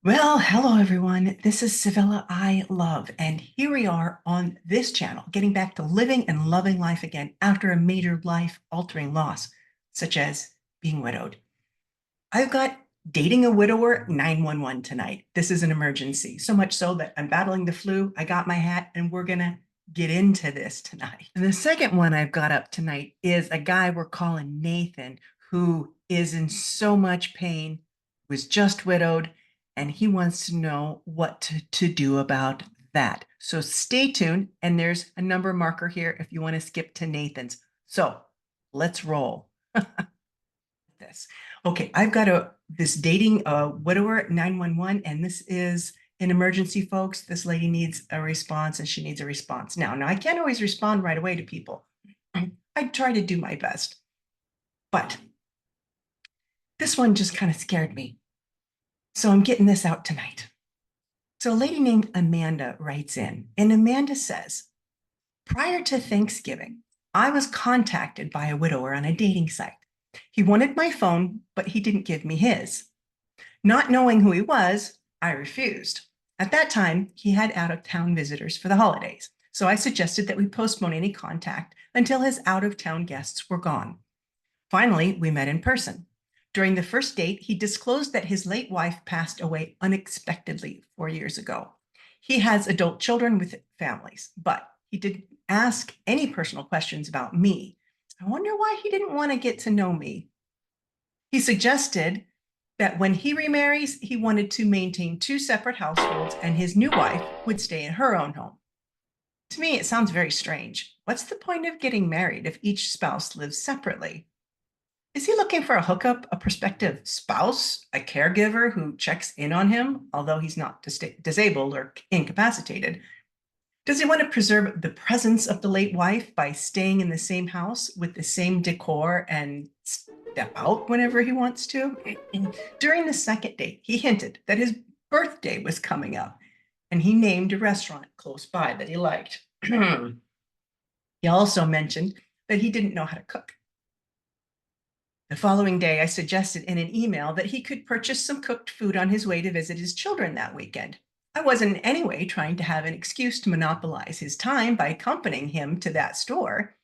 Well, hello everyone. This is Sevilla I Love, and here we are on this channel, getting back to living and loving life again after a major life-altering loss, such as being widowed. I've got dating a widower 911 tonight. This is an emergency, so much so that I'm battling the flu. I got my hat, and we're gonna get into this tonight. And the second one I've got up tonight is a guy we're calling Nathan, who is in so much pain, was just widowed, and he wants to know what to do about that. So stay tuned, and there's a number marker here if you want to skip to Nathan's. So let's roll. This. Okay, I've got this dating widower 911, and this is an emergency, folks. This lady needs a response, and she needs a response now. I can't always respond right away to people. I try to do my best, but this one just kind of scared me. So I'm getting this out tonight. So a lady named Amanda writes in, and Amanda says, prior to Thanksgiving, I was contacted by a widower on a dating site. He wanted my phone, but he didn't give me his. Not knowing who he was, I refused. At that time, he had out-of-town visitors for the holidays, so I suggested that we postpone any contact until his out-of-town guests were gone. Finally, we met in person. During the first date, he disclosed that his late wife passed away unexpectedly 4 years ago. He has adult children with families, but he didn't ask any personal questions about me. I wonder why he didn't want to get to know me. He suggested that when he remarries, he wanted to maintain two separate households and his new wife would stay in her own home. To me, it sounds very strange. What's the point of getting married if each spouse lives separately? Is he looking for a hookup, a prospective spouse, a caregiver who checks in on him, although he's not disabled or incapacitated? Does he want to preserve the presence of the late wife by staying in the same house with the same decor and step out whenever he wants to? During the second date, he hinted that his birthday was coming up, and he named a restaurant close by that he liked. He also mentioned that he didn't know how to cook. The following day, I suggested in an email that he could purchase some cooked food on his way to visit his children that weekend. I wasn't in any way trying to have an excuse to monopolize his time by accompanying him to that store.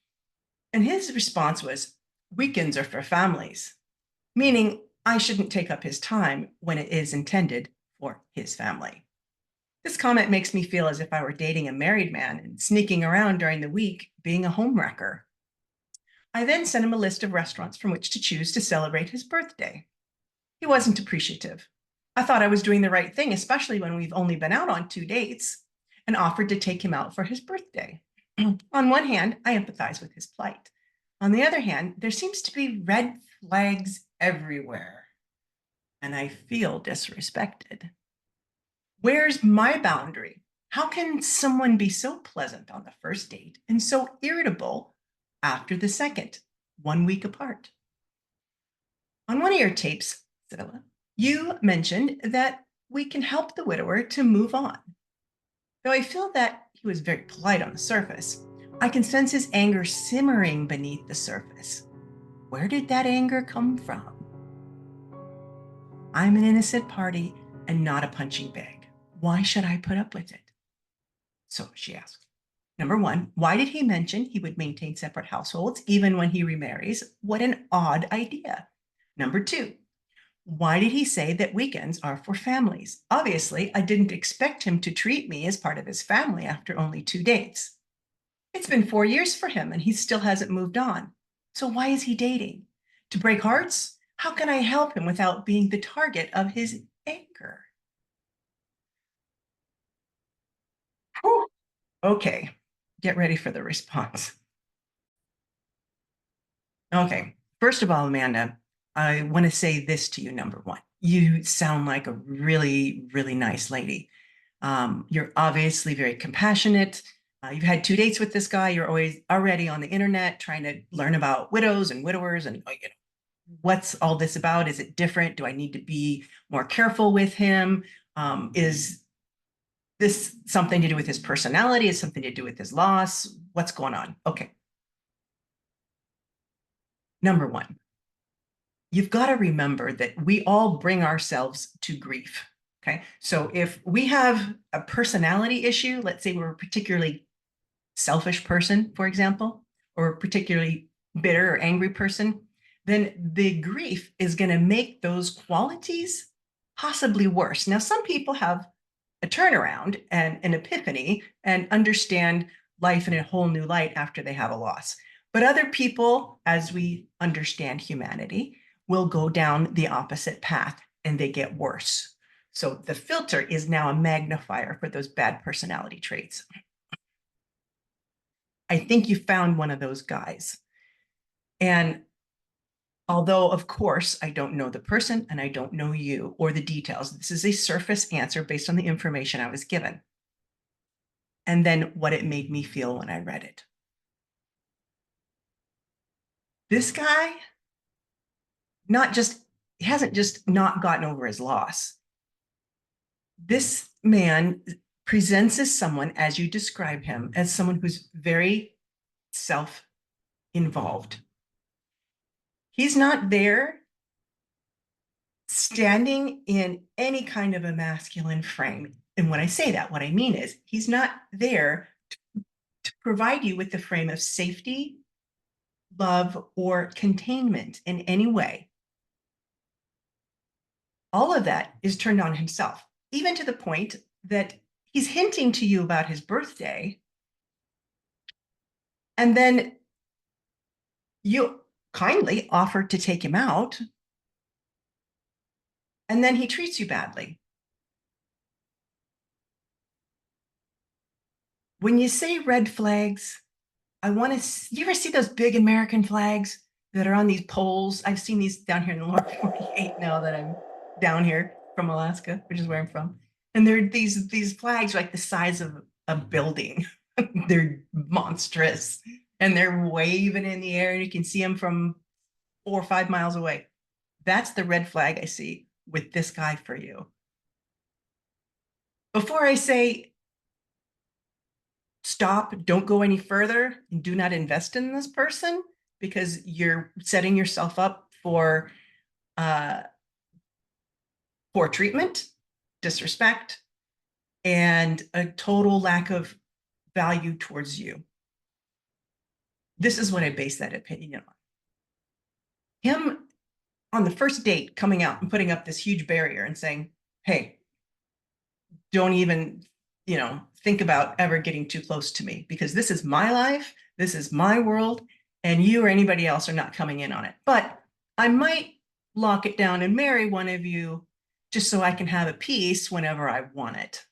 And his response was, weekends are for families, meaning I shouldn't take up his time when it is intended for his family. This comment makes me feel as if I were dating a married man and sneaking around during the week, being a homewrecker. I then sent him a list of restaurants from which to choose to celebrate his birthday. He wasn't appreciative. I thought I was doing the right thing, especially when we've only been out on 2 dates, and offered to take him out for his birthday. On one hand, I empathize with his plight. On the other hand, there seems to be red flags everywhere, and I feel disrespected. Where's my boundary? How can someone be so pleasant on the first date and so irritable after the second, 1 week apart? On one of your tapes, Sevilla, you mentioned that we can help the widower to move on. Though I feel that he was very polite on the surface, I can sense his anger simmering beneath the surface. Where did that anger come from? I'm an innocent party and not a punching bag. Why should I put up with it? So she asked. Number one, why did he mention he would maintain separate households even when he remarries? What an odd idea. Number two, why did he say that weekends are for families? Obviously, I didn't expect him to treat me as part of his family after only 2 dates. It's been 4 years for him and he still hasn't moved on. So why is he dating? To break hearts? How can I help him without being the target of his anger? Whew. Okay, get ready for the response. Okay, first of all, Amanda, I want to say this to you, number one. You sound like a really, really nice lady. You're obviously very compassionate. You've had 2 dates with this guy. You're always already on the internet trying to learn about widows and widowers and what's all this about? Is it different? Do I need to be more careful with him? Is this something to do with his personality? Is something to do with his loss? What's going on? Okay. Number one, you've got to remember that we all bring ourselves to grief. Okay. So if we have a personality issue, let's say we're a particularly selfish person, for example, or a particularly bitter or angry person, then the grief is going to make those qualities possibly worse. Now, some people have a turnaround and an epiphany and understand life in a whole new light after they have a loss. But other people, as we understand humanity, will go down the opposite path and they get worse. So the filter is now a magnifier for those bad personality traits. I think you found one of those guys. And although, of course, I don't know the person and I don't know you or the details, this is a surface answer based on the information I was given. And then what it made me feel when I read it. This guy hasn't just not gotten over his loss. This man presents as someone, as you describe him, as someone who's very self-involved. He's not there standing in any kind of a masculine frame. And when I say that, what I mean is he's not there to provide you with the frame of safety, love, or containment in any way. All of that is turned on himself, even to the point that he's hinting to you about his birthday. And then you kindly offer to take him out. And then he treats you badly. When you say red flags, I want to, you ever see those big American flags that are on these poles? I've seen these down here in the lower 48 now that I'm down here from Alaska, which is where I'm from. And they're these flags like the size of a building. They're monstrous and they're waving in the air and you can see them from 4 or 5 miles away. That's the red flag I see with this guy for you. Before I say stop, don't go any further, and do not invest in this person because you're setting yourself up for poor treatment, disrespect, and a total lack of value towards you. This is what I base that opinion on. Him on the first date coming out and putting up this huge barrier and saying, hey, don't even, think about ever getting too close to me because this is my life, this is my world, and you or anybody else are not coming in on it. But I might lock it down and marry one of you just so I can have a peace whenever I want it.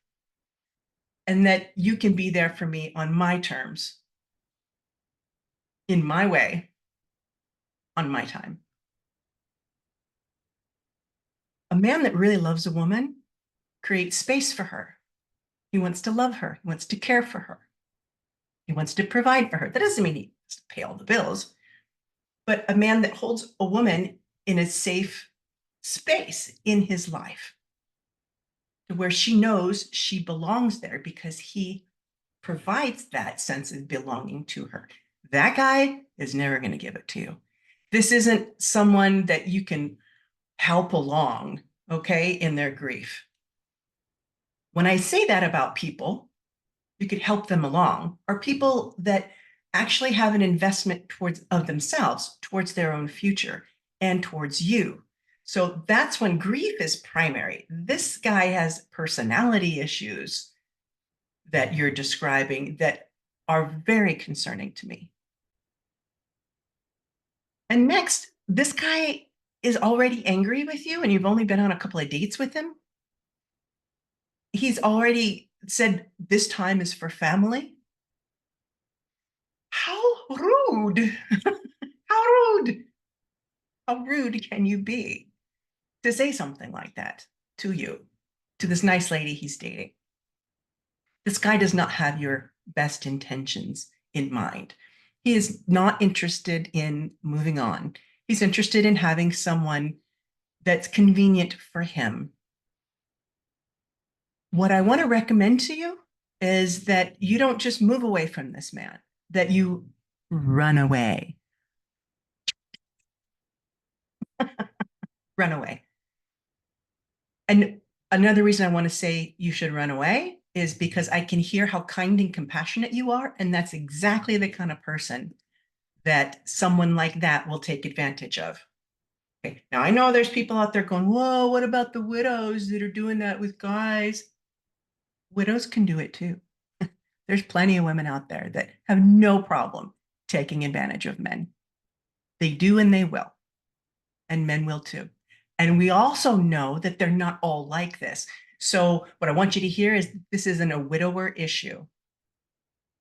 And that you can be there for me on my terms, in my way, on my time. A man that really loves a woman creates space for her. He wants to love her. He wants to care for her. He wants to provide for her. That doesn't mean he has to pay all the bills, but a man that holds a woman in a safe space in his life to where she knows she belongs there because he provides that sense of belonging to her. That guy is never going to give it to you. This isn't someone that you can help along, okay, in their grief. When I say that about people, you could help them along, are people that actually have an investment of themselves towards their own future and towards you. So that's when grief is primary. This guy has personality issues that you're describing that are very concerning to me. And next, this guy is already angry with you and you've only been on a couple of dates with him. He's already said this time is for family. How rude. How rude. How rude can you be to say something like that to you, to this nice lady he's dating? This guy does not have your best intentions in mind. He is not interested in moving on. He's interested in having someone that's convenient for him. What I want to recommend to you is that you don't just move away from this man, that you run away. Run away. And Another reason I want to say you should run away is because I can hear how kind and compassionate you are. And that's exactly the kind of person that someone like that will take advantage of. Okay. Now, I know there's people out there going, whoa, what about the widows that are doing that with guys? Widows can do it too. There's plenty of women out there that have no problem taking advantage of men. They do and they will, and men will too. And we also know that they're not all like this. So what I want you to hear is this isn't a widower issue.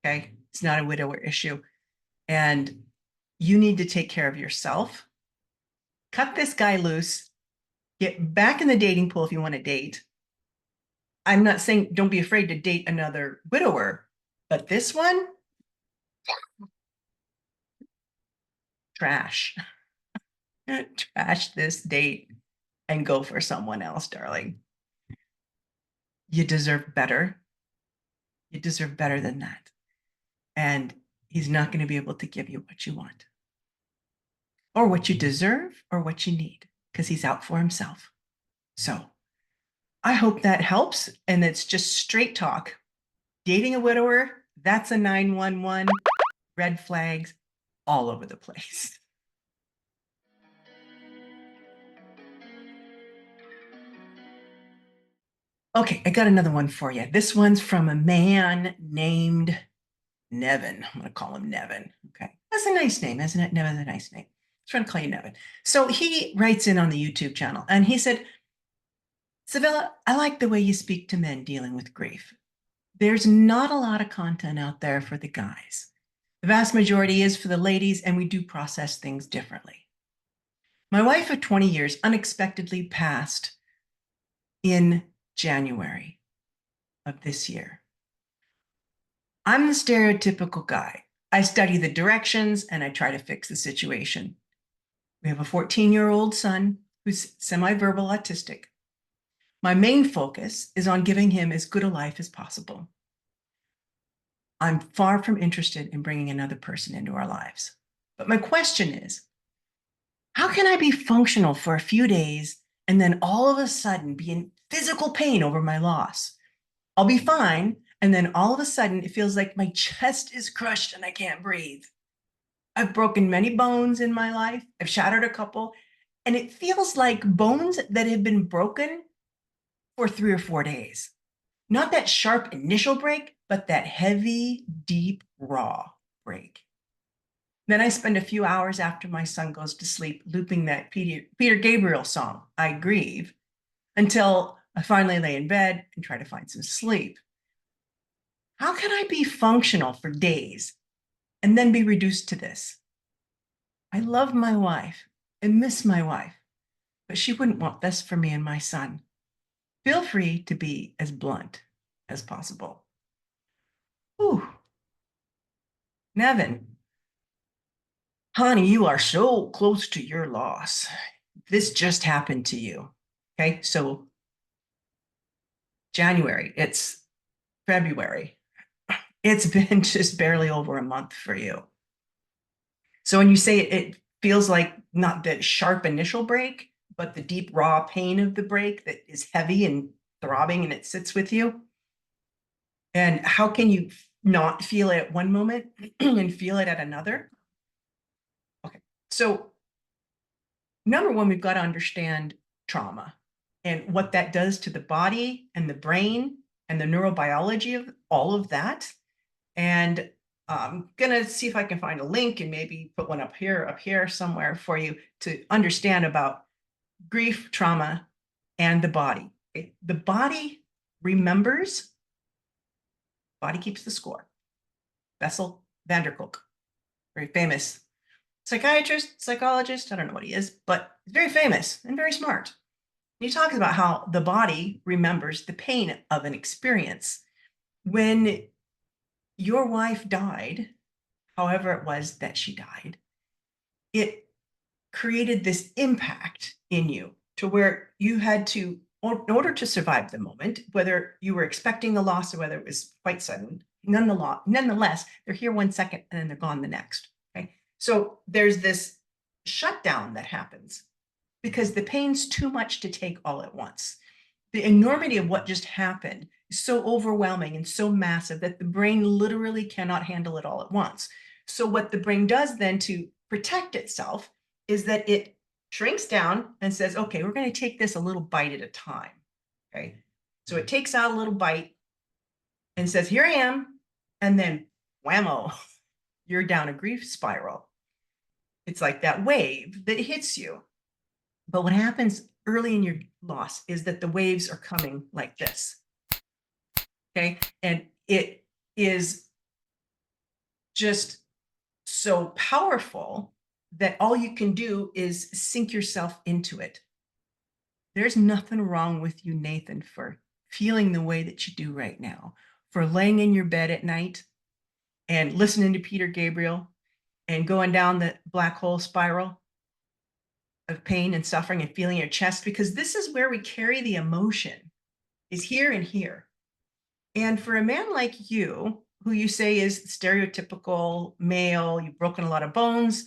Okay. It's not a widower issue. And you need to take care of yourself. Cut this guy loose. Get back in the dating pool if you want to date. I'm not saying don't be afraid to date another widower, but this one, trash. Trash this date and go for someone else, darling. You deserve better. You deserve better than that. And he's not going to be able to give you what you want or what you deserve or what you need because he's out for himself. So I hope that helps. And it's just straight talk. Dating a widower, that's a 911. Red flags all over the place. Okay, I got another one for you. This one's from a man named Nevin. I'm going to call him Nevin. Okay. That's a nice name, isn't it? Nevin's a nice name. I'm trying to call you Nevin. So he writes in on the YouTube channel and he said, Sevilla, I like the way you speak to men dealing with grief. There's not a lot of content out there for the guys. The vast majority is for the ladies, and we do process things differently. My wife of 20 years unexpectedly passed in January of this year. I'm the stereotypical guy. I study the directions and I try to fix the situation. We have a 14-year-old son who's semi-verbal autistic. My main focus is on giving him as good a life as possible. I'm far from interested in bringing another person into our lives. But my question is, how can I be functional for a few days and then all of a sudden be in physical pain over my loss? I'll be fine, and then all of a sudden it feels like my chest is crushed and I can't breathe. I've broken many bones in my life. I've shattered a couple, and it feels like bones that have been broken for 3 or 4 days. Not that sharp initial break, but that heavy, deep, raw break. Then I spend a few hours after my son goes to sleep looping that Peter Gabriel song, I Grieve, until I finally lay in bed and try to find some sleep. How can I be functional for days and then be reduced to this? I love my wife and miss my wife, but she wouldn't want this for me and my son. Feel free to be as blunt as possible. Ooh, Nevin, honey, you are so close to your loss. This just happened to you. Okay, so January, it's February. It's been just barely over a month for you. So when you say it feels like not the sharp initial break, but the deep raw pain of the break that is heavy and throbbing and it sits with you. And how can you not feel it at one moment and feel it at another? Okay, so number one, we've got to understand trauma and what that does to the body and the brain and the neurobiology of all of that. And I'm gonna see if I can find a link and maybe put one up here somewhere for you to understand about grief, trauma, and the body. Okay? The body remembers, body keeps the score. Bessel van der Kolk, very famous psychiatrist, psychologist, I don't know what he is, but very famous and very smart. He talks about how the body remembers the pain of an experience. When your wife died, however it was that she died, it created this impact in you to where you had to, in order to survive the moment, whether you were expecting the loss or whether it was quite sudden, nonetheless, they're here 1 second and then they're gone the next. Okay. So there's this shutdown that happens because the pain's too much to take all at once. The enormity of what just happened is so overwhelming and so massive that the brain literally cannot handle it all at once. So what the brain does then to protect itself is that it shrinks down and says, okay, we're going to take this a little bite at a time. Okay. So it takes out a little bite and says, here I am. And then whammo, you're down a grief spiral. It's like that wave that hits you. But what happens early in your loss is that the waves are coming like this. Okay. And it is just so powerful that all you can do is sink yourself into it. There's nothing wrong with you, Nathan, for feeling the way that you do right now, for laying in your bed at night and listening to Peter Gabriel and going down the black hole spiral of pain and suffering and feeling your chest, because this is where we carry the emotion, is here and here. And for a man like you, who you say is stereotypical male, you've broken a lot of bones,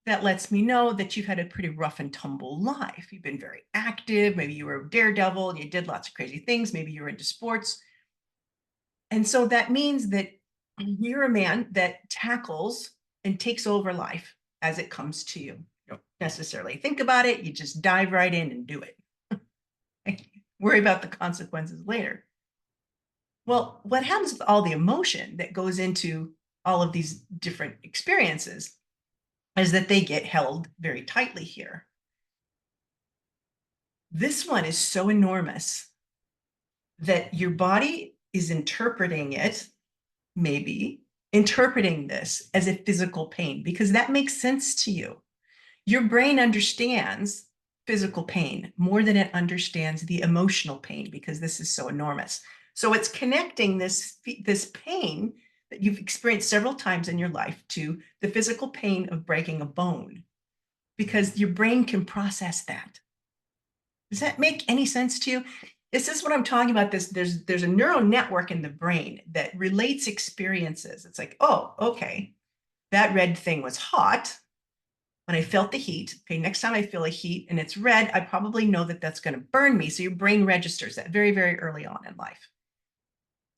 that lets me know that you've had a pretty rough and tumble life. You've been very active. Maybe you were a daredevil and you did lots of crazy things. Maybe you were into sports. And so that means that you're a man that tackles and takes over life as it comes to you. You don't necessarily think about it. You just dive right in and do it. Worry about the consequences later. Well, what happens with all the emotion that goes into all of these different experiences is that they get held very tightly here. This one is so enormous that your body is interpreting it, maybe interpreting this as a physical pain, because that makes sense to you. Your brain understands physical pain more than it understands the emotional pain, because this is so enormous. So it's connecting this pain that you've experienced several times in your life to the physical pain of breaking a bone, because your brain can process that. Does that make any sense to you? This is what I'm talking about. There's a neural network in the brain that relates experiences. It's like, oh, okay, that red thing was hot when I felt the heat. Okay, next time I feel a heat and it's red, I probably know that that's going to burn me. So your brain registers that very, very early on in life.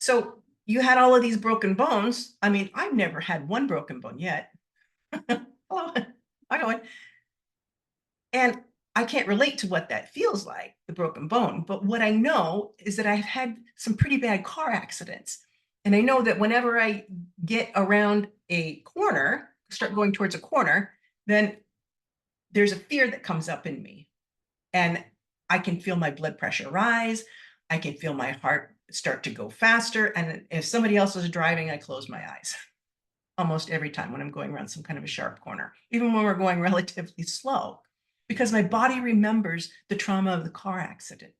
So you had all of these broken bones. I mean, I've never had one broken bone yet. Hello, I know it. And I can't relate to what that feels like, the broken bone. But what I know is that I've had some pretty bad car accidents. And I know that whenever I get around a corner, start going towards a corner, then there's a fear that comes up in me. And I can feel my blood pressure rise. I can feel my heart start to go faster. And if somebody else is driving, I close my eyes almost every time when I'm going around some kind of a sharp corner, even when we're going relatively slow, because my body remembers the trauma of the car accident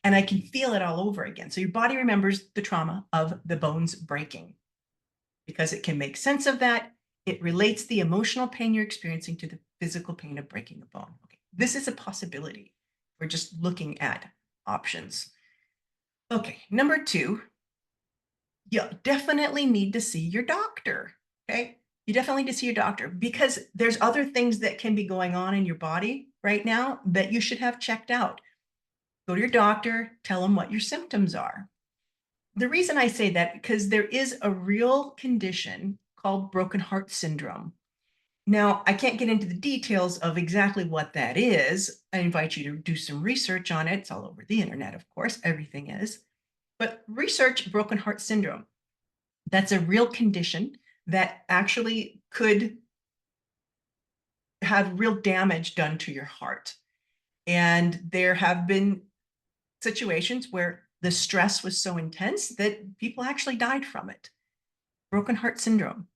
and I can feel it all over again. So your body remembers the trauma of the bones breaking because it can make sense of that. It relates the emotional pain you're experiencing to the physical pain of breaking a bone. Okay, this is a possibility. We're just looking at options. Okay, number 2, you definitely need to see your doctor. Okay, you definitely need to see your doctor because there's other things that can be going on in your body right now that you should have checked out. Go to your doctor, tell them what your symptoms are. The reason I say that, because there is a real condition called broken heart syndrome. Now, I can't get into the details of exactly what that is. I invite you to do some research on it. It's all over the internet, of course, everything is. But research broken heart syndrome. That's a real condition that actually could have real damage done to your heart. And there have been situations where the stress was so intense that people actually died from it. Broken heart syndrome.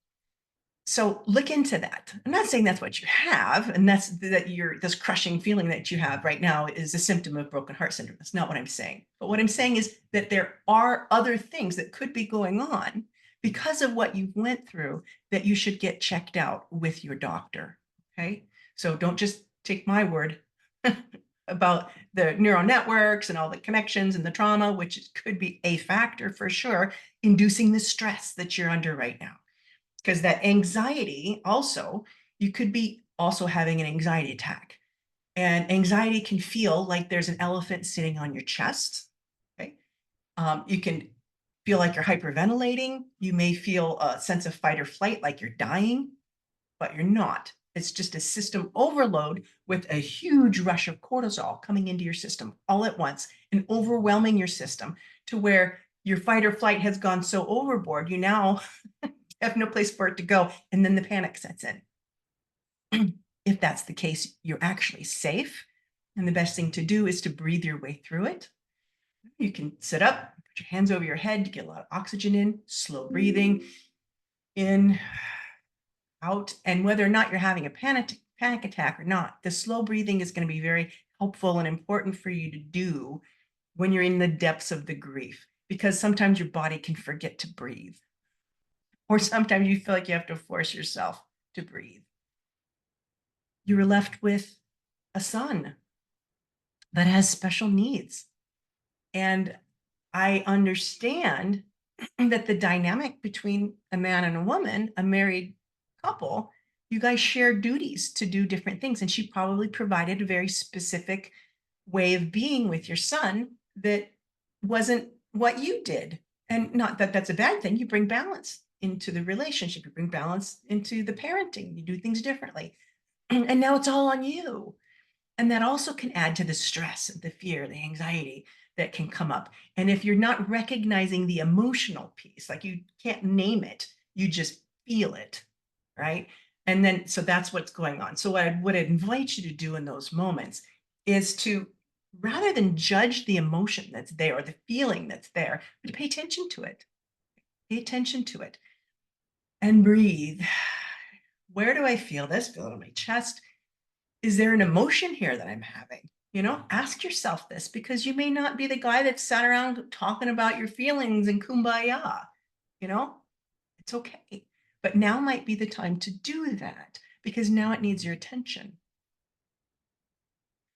So look into that. I'm not saying that's what you have, and that's that this crushing feeling that you have right now is a symptom of broken heart syndrome. That's not what I'm saying. But what I'm saying is that there are other things that could be going on because of what you went through that you should get checked out with your doctor. Okay. So don't just take my word about the neural networks and all the connections and the trauma, which could be a factor for sure, inducing the stress that you're under right now. Because that anxiety also, you could be also having an anxiety attack. And anxiety can feel like there's an elephant sitting on your chest. You can feel like you're hyperventilating. You may feel a sense of fight or flight, like you're dying, but you're not. It's just a system overload with a huge rush of cortisol coming into your system all at once and overwhelming your system to where your fight or flight has gone so overboard, you now have no place for it to go. And then the panic sets in. If that's the case, you're actually safe. And the best thing to do is to breathe your way through it. You can sit up, put your hands over your head to get a lot of oxygen in, slow breathing in, out. And whether or not you're having a panic attack or not, the slow breathing is going to be very helpful and important for you to do when you're in the depths of the grief, because sometimes your body can forget to breathe, or sometimes you feel like you have to force yourself to breathe. You were left with a son that has special needs. And I understand that the dynamic between a man and a woman, a married couple, you guys share duties to do different things. And she probably provided a very specific way of being with your son that wasn't what you did. And not that that's a bad thing. You bring balance into the relationship, you bring balance into the parenting, you do things differently. And now it's all on you. And that also can add to the stress, the fear, the anxiety that can come up. And if you're not recognizing the emotional piece, like you can't name it, you just feel it, right? And then, so that's what's going on. So what I would invite you to do in those moments is to, rather than judge the emotion that's there or the feeling that's there, but to pay attention to it. Pay attention to it and breathe. Where do I feel this? Feel it on my chest. Is there an emotion here that I'm having? Ask yourself this, because you may not be the guy that sat around talking about your feelings and kumbaya. It's okay. But now might be the time to do that, because now it needs your attention.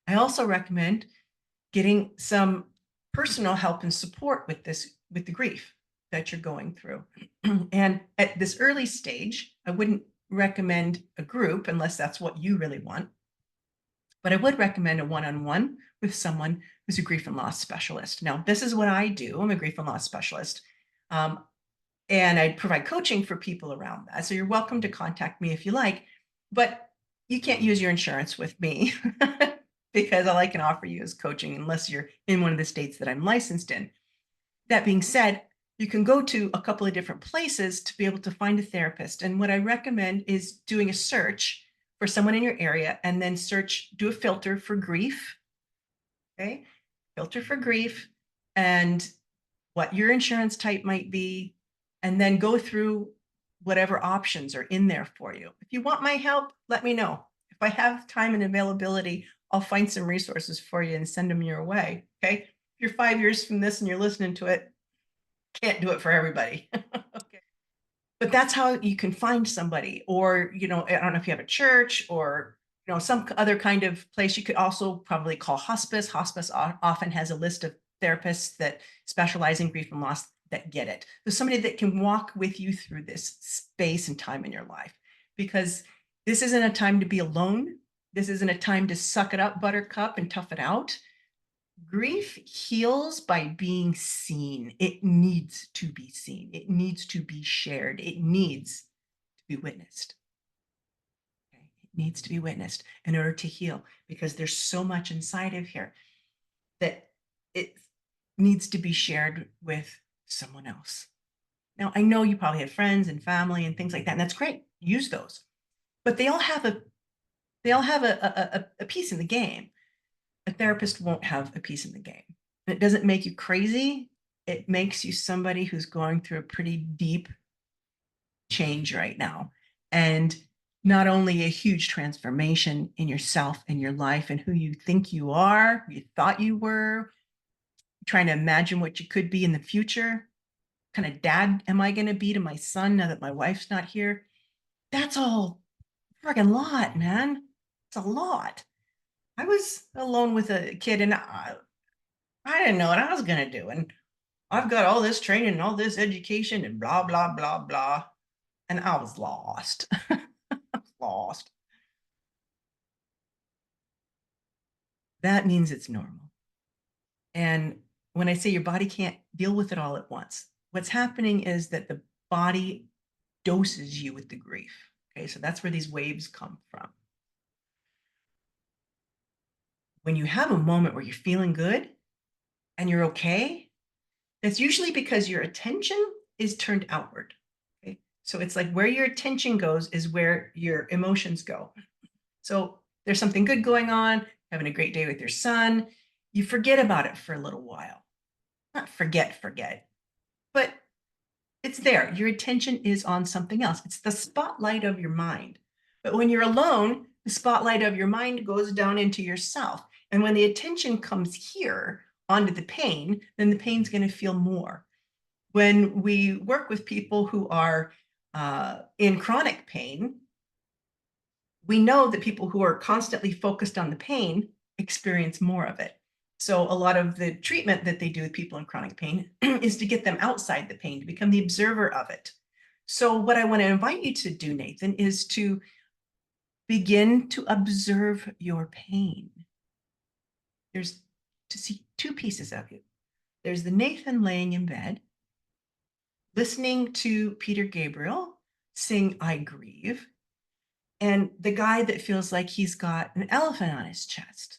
I also recommend getting some personal help and support with the grief that you're going through. And at this early stage, I wouldn't recommend a group unless that's what you really want. But I would recommend a one-on-one with someone who's a grief and loss specialist. Now, this is what I do. I'm a grief and loss specialist. And I provide coaching for people around that. So you're welcome to contact me if you like, but you can't use your insurance with me because all I can offer you is coaching unless you're in one of the states that I'm licensed in. That being said, you can go to a couple of different places to be able to find a therapist. And what I recommend is doing a search for someone in your area, and then do a filter for grief. Okay. Filter for grief and what your insurance type might be, and then go through whatever options are in there for you. If you want my help, let me know. If I have time and availability, I'll find some resources for you and send them your way. Okay. If you're 5 years from this and you're listening to it, can't do it for everybody. Okay. But that's how you can find somebody, or, I don't know if you have a church or, some other kind of place. You could also probably call hospice. Hospice often has a list of therapists that specialize in grief and loss that get it. So somebody that can walk with you through this space and time in your life, because this isn't a time to be alone. This isn't a time to suck it up, buttercup, and tough it out. Grief heals by being seen. It needs to be seen. It needs to be shared. It needs to be witnessed. Okay? It needs to be witnessed in order to heal, because there's so much inside of here that it needs to be shared with someone else. Now, I know you probably have friends and family and things like that, and that's great. Use those. But they all have a piece in the game. A therapist won't have a piece in the game. And it doesn't make you crazy. It makes you somebody who's going through a pretty deep change right now. And not only a huge transformation in yourself and your life and who you think you are, who you thought you were, trying to imagine what you could be in the future. What kind of dad am I going to be to my son now that my wife's not here? That's all friggin' lot, man. It's a lot. I was alone with a kid, and I didn't know what I was going to do. And I've got all this training and all this education and blah, blah, blah, blah. And I was lost. I was lost. That means it's normal. And when I say your body can't deal with it all at once, what's happening is that the body doses you with the grief. Okay, so that's where these waves come from. When you have a moment where you're feeling good and you're okay, that's usually because your attention is turned outward. Okay, so it's like where your attention goes is where your emotions go. So there's something good going on, having a great day with your son. You forget about it for a little while. Not forget, but it's there. Your attention is on something else. It's the spotlight of your mind. But when you're alone, the spotlight of your mind goes down into yourself. And when the attention comes here onto the pain, then the pain's going to feel more. When we work with people who are in chronic pain, we know that people who are constantly focused on the pain experience more of it. So a lot of the treatment that they do with people in chronic pain is to get them outside the pain, to become the observer of it. So what I want to invite you to do, Nathan, is to begin to observe your pain. There's to see two pieces of you. There's the Nathan laying in bed, listening to Peter Gabriel sing I Grieve, and the guy that feels like he's got an elephant on his chest,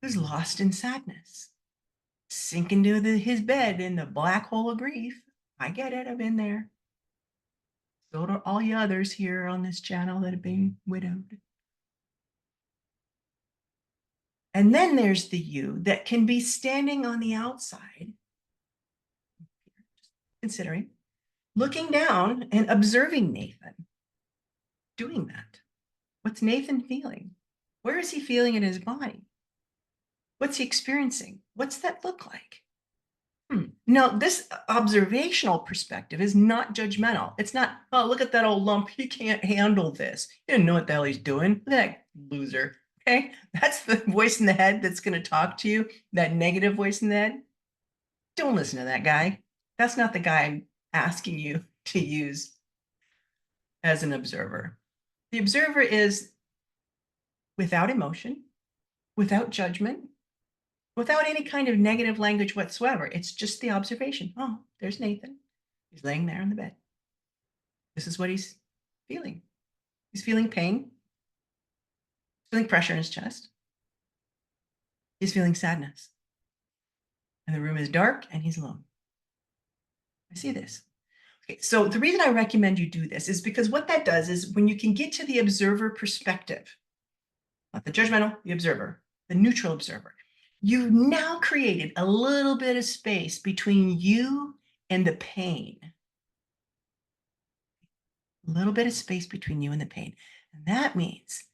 who's lost in sadness, sink into his bed in the black hole of grief. I get it, I've been there. So do all you others here on this channel that have been widowed. And then there's the you that can be standing on the outside, considering, looking down and observing Nathan doing that. What's Nathan feeling? Where is he feeling in his body? What's he experiencing? What's that look like? Now, this observational perspective is not judgmental. It's not, oh, look at that old lump. He can't handle this. He didn't know what the hell he's doing. Look at that loser. Okay. That's the voice in the head that's going to talk to you, that negative voice in the head. Don't listen to that guy. That's not the guy I'm asking you to use as an observer. The observer is without emotion, without judgment, without any kind of negative language whatsoever. It's just the observation. Oh, there's Nathan. He's laying there in the bed. This is what he's feeling. He's feeling pain. He's feeling pressure in his chest. He's feeling sadness. And the room is dark and he's alone. I see this. Okay, so the reason I recommend you do this is because what that does is when you can get to the observer perspective, not the judgmental, the observer, the neutral observer, you've now created a little bit of space between you and the pain. A little bit of space between you and the pain. And that means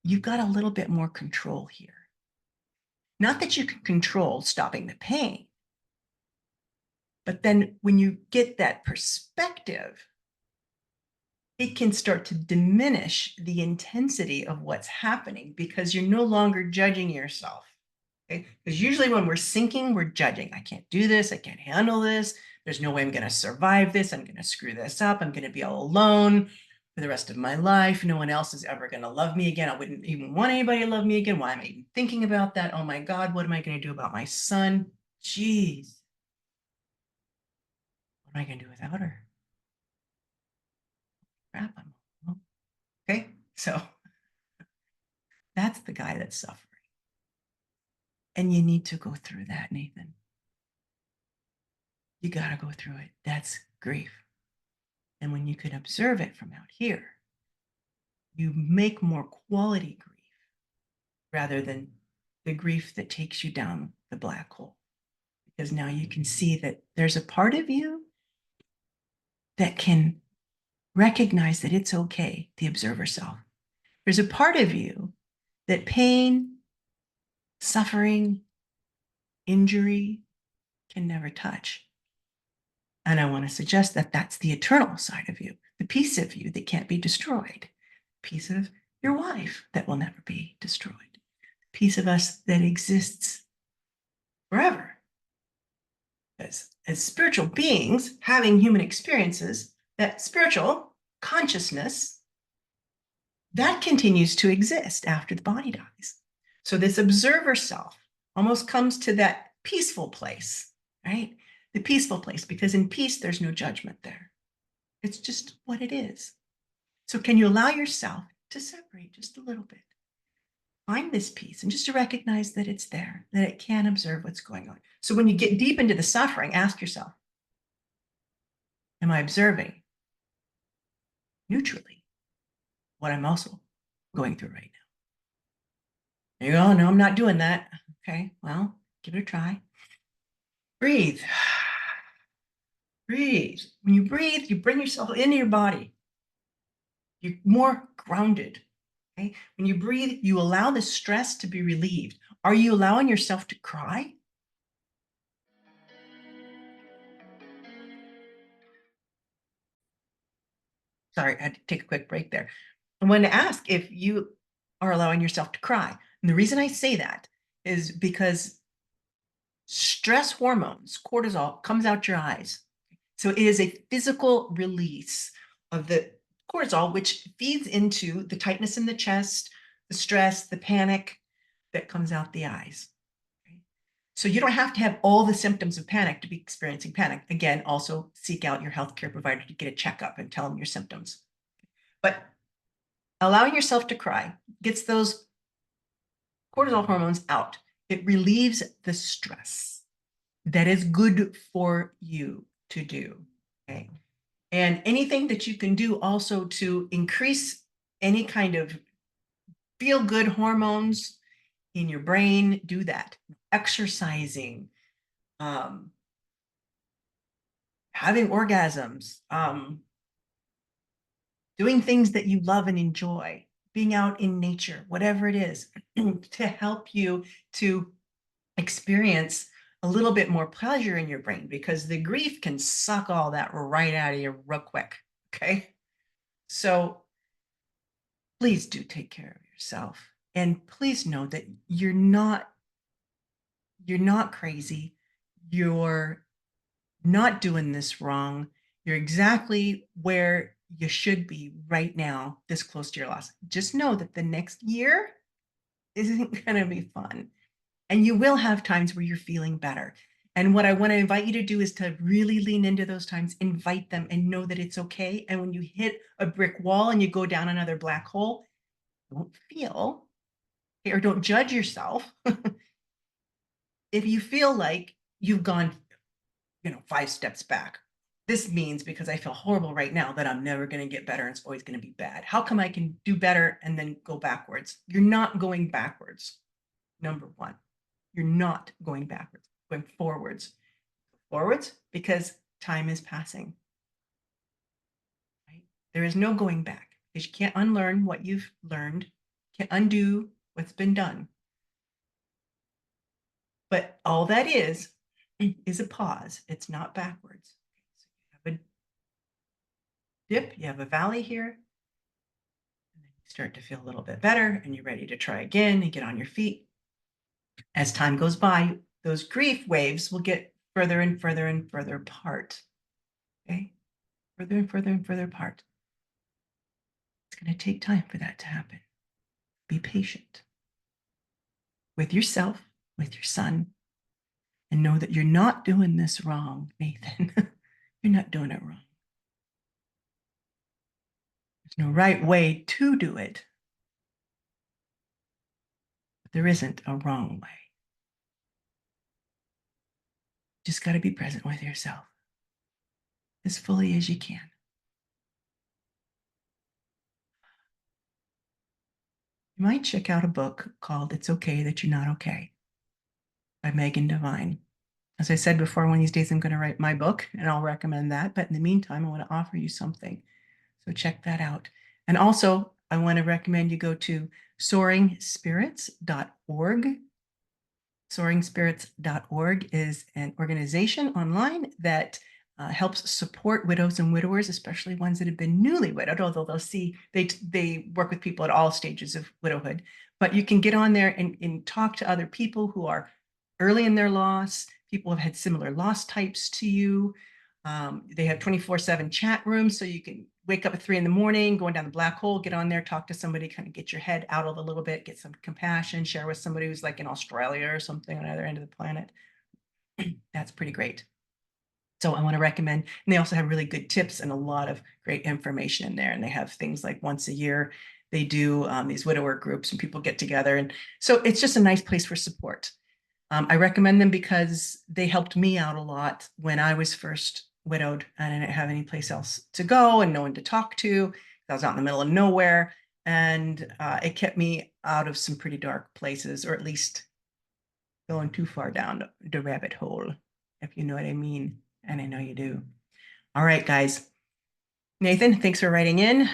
you've got a little bit more control here. Not that you can control stopping the pain, but then when you get that perspective, it can start to diminish the intensity of what's happening because you're no longer judging yourself. Okay? Because usually when we're sinking, we're judging. I can't do this. I can't handle this. There's no way I'm going to survive this. I'm going to screw this up. I'm going to be all alone for the rest of my life. No one else is ever going to love me again. I wouldn't even want anybody to love me again. Why am I even thinking about that? Oh my God, what am I going to do about my son? Jeez. What am I going to do without her? Crap, I'm alone. Okay, so that's the guy that's suffering. And you need to go through that, Nathan. You got to go through it. That's grief. And when you can observe it from out here, you make more quality grief rather than the grief that takes you down the black hole. Because now you can see that there's a part of you that can recognize that it's okay, the observer self. There's a part of you that pain, suffering, injury can never touch. And I want to suggest that that's the eternal side of you, the piece of you that can't be destroyed, the piece of your wife that will never be destroyed, the piece of us that exists forever. As spiritual beings having human experiences, that spiritual consciousness, that continues to exist after the body dies. So this observer self almost comes to that peaceful place, right? The peaceful place, because in peace, there's no judgment there. It's just what it is. So can you allow yourself to separate just a little bit? Find this peace and just to recognize that it's there, that it can observe what's going on. So when you get deep into the suffering, ask yourself, am I observing neutrally what I'm also going through right now? There you go. No, I'm not doing that. Okay, well, give it a try. Breathe. Breathe. When you breathe, you bring yourself into your body. You're more grounded. Okay? When you breathe, you allow the stress to be relieved. Are you allowing yourself to cry? Sorry, I had to take a quick break there. I wanted to ask if you are allowing yourself to cry. And the reason I say that is because stress hormones, cortisol, comes out your eyes. So it is a physical release of the cortisol, which feeds into the tightness in the chest, the stress, the panic that comes out the eyes. Okay? So you don't have to have all the symptoms of panic to be experiencing panic. Again, also seek out your healthcare provider to get a checkup and tell them your symptoms. But allowing yourself to cry gets those cortisol hormones out. It relieves the stress that is good for you to do. Okay. And anything that you can do also to increase any kind of feel good hormones in your brain, do that. Exercising, having orgasms, doing things that you love and enjoy, being out in nature, whatever it is, to help you to experience a little bit more pleasure in your brain, because the grief can suck all that right out of you real quick. Okay. So please do take care of yourself. And please know that you're not crazy. You're not doing this wrong. You're exactly where you should be right now, this close to your loss. Just know that the next year isn't going to be fun. And you will have times where you're feeling better. And what I want to invite you to do is to really lean into those times, invite them, and know that it's okay. And when you hit a brick wall and you go down another black hole, don't feel or don't judge yourself if you feel like you've gone 5 steps back. This means because I feel horrible right now that I'm never going to get better and it's always going to be bad. How come I can do better and then go backwards? You're not going backwards. Number one, you're not going backwards, going forwards. Forwards because time is passing. Right? There is no going back because you can't unlearn what you've learned, can't undo what's been done. But all that is a pause. It's not backwards. So you have a dip, you have a valley here, and then you start to feel a little bit better and you're ready to try again and get on your feet. As time goes by, those grief waves will get further and further and further apart. Okay? Further and further and further apart. It's going to take time for that to happen. Be patient with yourself, with your son, and know that you're not doing this wrong, Nathan. You're not doing it wrong. There's no right way to do it, but there isn't a wrong way. Just got to be present with yourself as fully as you can. You might check out a book called It's Okay That You're Not Okay by Megan Devine. As I said before, one of these days I'm going to write my book and I'll recommend that. But in the meantime, I want to offer you something. So check that out. And also, I want to recommend you go to soaringspirits.org. Soaringspirits.org is an organization online that helps support widows and widowers, especially ones that have been newly widowed, although they work with people at all stages of widowhood. But you can get on there and talk to other people who are early in their loss, people who have had similar loss types to you. They have 24/7 chat rooms, so you can wake up at 3 a.m, going down the black hole, get on there, talk to somebody, kind of get your head out of a little bit, get some compassion, share with somebody who's like in Australia or something on the other end of the planet. That's pretty great. So I want to recommend, and they also have really good tips and a lot of great information in there. And they have things like once a year, they do these widower groups and people get together. And so it's just a nice place for support. I recommend them because they helped me out a lot when I was first widowed and I didn't have any place else to go and no one to talk to. I was out in the middle of nowhere, and it kept me out of some pretty dark places, or at least going too far down the rabbit hole, if you know what I mean. And I know you do. All right, guys. Nathan, thanks for writing in.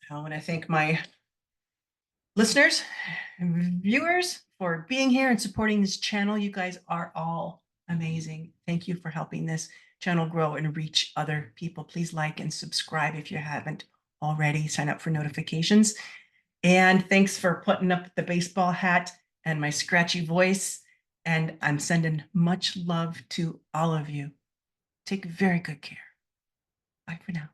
I want to thank my listeners and viewers for being here and supporting this channel. You guys are all amazing. Thank you for helping this channel grow and reach other people. Please like and subscribe if you haven't already. Sign up for notifications. And thanks for putting up the baseball hat and my scratchy voice. And I'm sending much love to all of you. Take very good care. Bye for now.